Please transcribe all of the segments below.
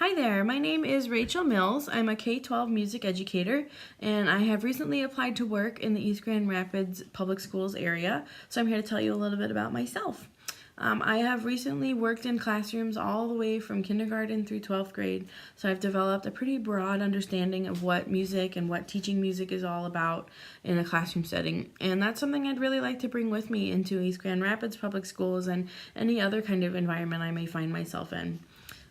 Hi there, my name is Rachel Mills. I'm a K-12 music educator, and I have recently applied to work in the East Grand Rapids Public Schools area, so I'm here to tell you a little bit about myself. I have recently worked in classrooms all the way from kindergarten through 12th grade, so I've developed a pretty broad understanding of what music and what teaching music is all about in a classroom setting, and that's something I'd really like to bring with me into East Grand Rapids Public Schools and any other kind of environment I may find myself in.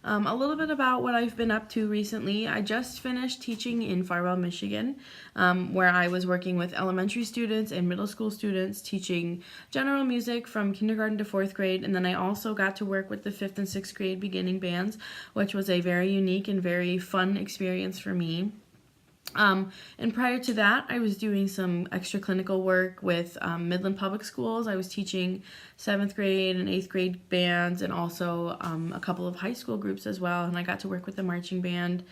A little bit about what I've been up to recently. I just finished teaching in Farwell, Michigan, where I was working with elementary students and middle school students teaching general music from kindergarten to 4th grade, and then I also got to work with the 5th and 6th grade beginning bands, which was a very unique and very fun experience for me. And prior to that, I was doing some extra clinical work with Midland Public Schools. I was teaching 7th grade and 8th grade bands and also a couple of high school groups as well, and I got to work with the marching band.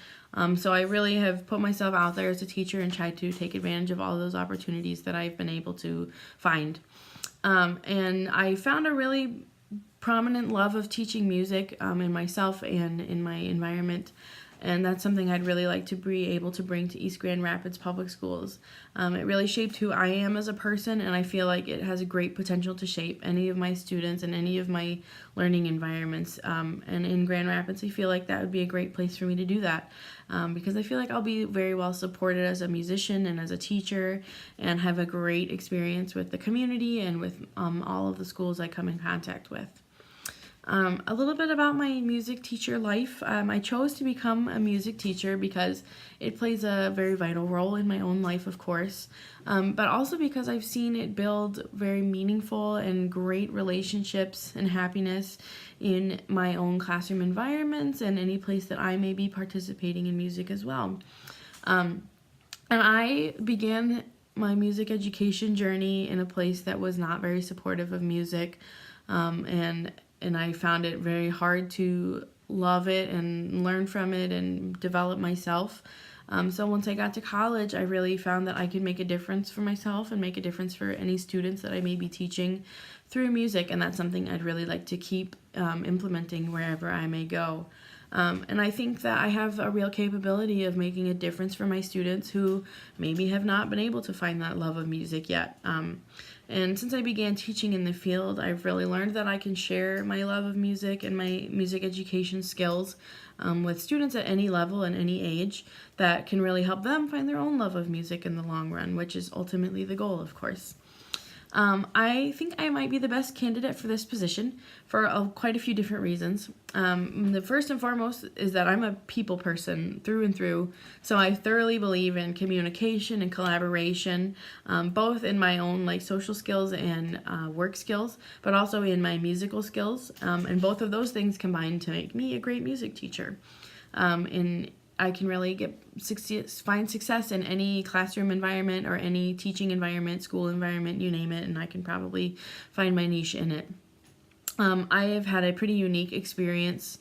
So I really have put myself out there as a teacher and tried to take advantage of all those opportunities that I've been able to find. And I found a really prominent love of teaching music in myself and in my environment. And that's something I'd really like to be able to bring to East Grand Rapids Public Schools. It really shaped who I am as a person, and I feel like it has a great potential to shape any of my students and any of my learning environments. And in Grand Rapids, I feel like that would be a great place for me to do that because I feel like I'll be very well supported as a musician and as a teacher and have a great experience with the community and with all of the schools I come in contact with. A little bit about my music teacher life. I chose to become a music teacher because it plays a very vital role in my own life, of course, but also because I've seen it build very meaningful and great relationships and happiness in my own classroom environments and any place that I may be participating in music as well. And I began my music education journey in a place that was not very supportive of music, and I found it very hard to love it and learn from it and develop myself. So once I got to college, I really found that I could make a difference for myself and make a difference for any students that I may be teaching through music, and that's something I'd really like to keep implementing wherever I may go. And I think that I have a real capability of making a difference for my students who maybe have not been able to find that love of music yet. And since I began teaching in the field, I've really learned that I can share my love of music and my music education skills with students at any level and any age that can really help them find their own love of music in the long run, which is ultimately the goal, of course. I think I might be the best candidate for this position for quite a few different reasons. The first and foremost is that I'm a people person through and through, so I thoroughly believe in communication and collaboration, both in my own social skills and work skills, but also in my musical skills, and both of those things combine to make me a great music teacher. And I can really find success in any classroom environment or any teaching environment, school environment, you name it, and I can probably find my niche in it. I have had a pretty unique experience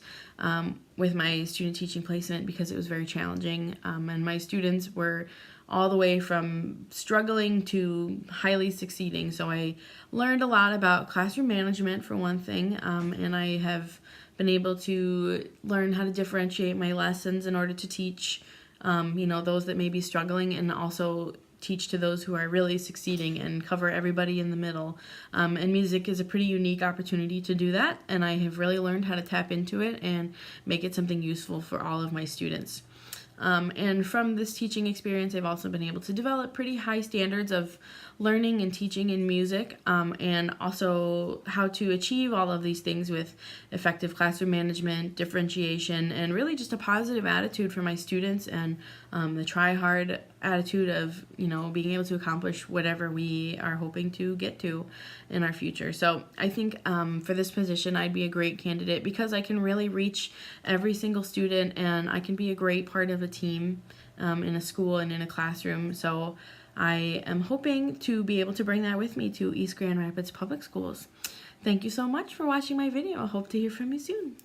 with my student teaching placement because it was very challenging, and my students were all the way from struggling to highly succeeding. So I learned a lot about classroom management for one thing, and I have been able to learn how to differentiate my lessons in order to teach, those that may be struggling, and also teach to those who are really succeeding and cover everybody in the middle. And music is a pretty unique opportunity to do that, and I have really learned how to tap into it and make it something useful for all of my students. And from this teaching experience, I've also been able to develop pretty high standards of learning and teaching in music, and also how to achieve all of these things with effective classroom management, differentiation, and really just a positive attitude for my students and the try-hard attitude of, being able to accomplish whatever we are hoping to get to in our future. So I think for this position, I'd be a great candidate because I can really reach every single student and I can be a great part of a team in a school and in a classroom. So I am hoping to be able to bring that with me to East Grand Rapids Public Schools. Thank you so much for watching my video. I hope to hear from you soon.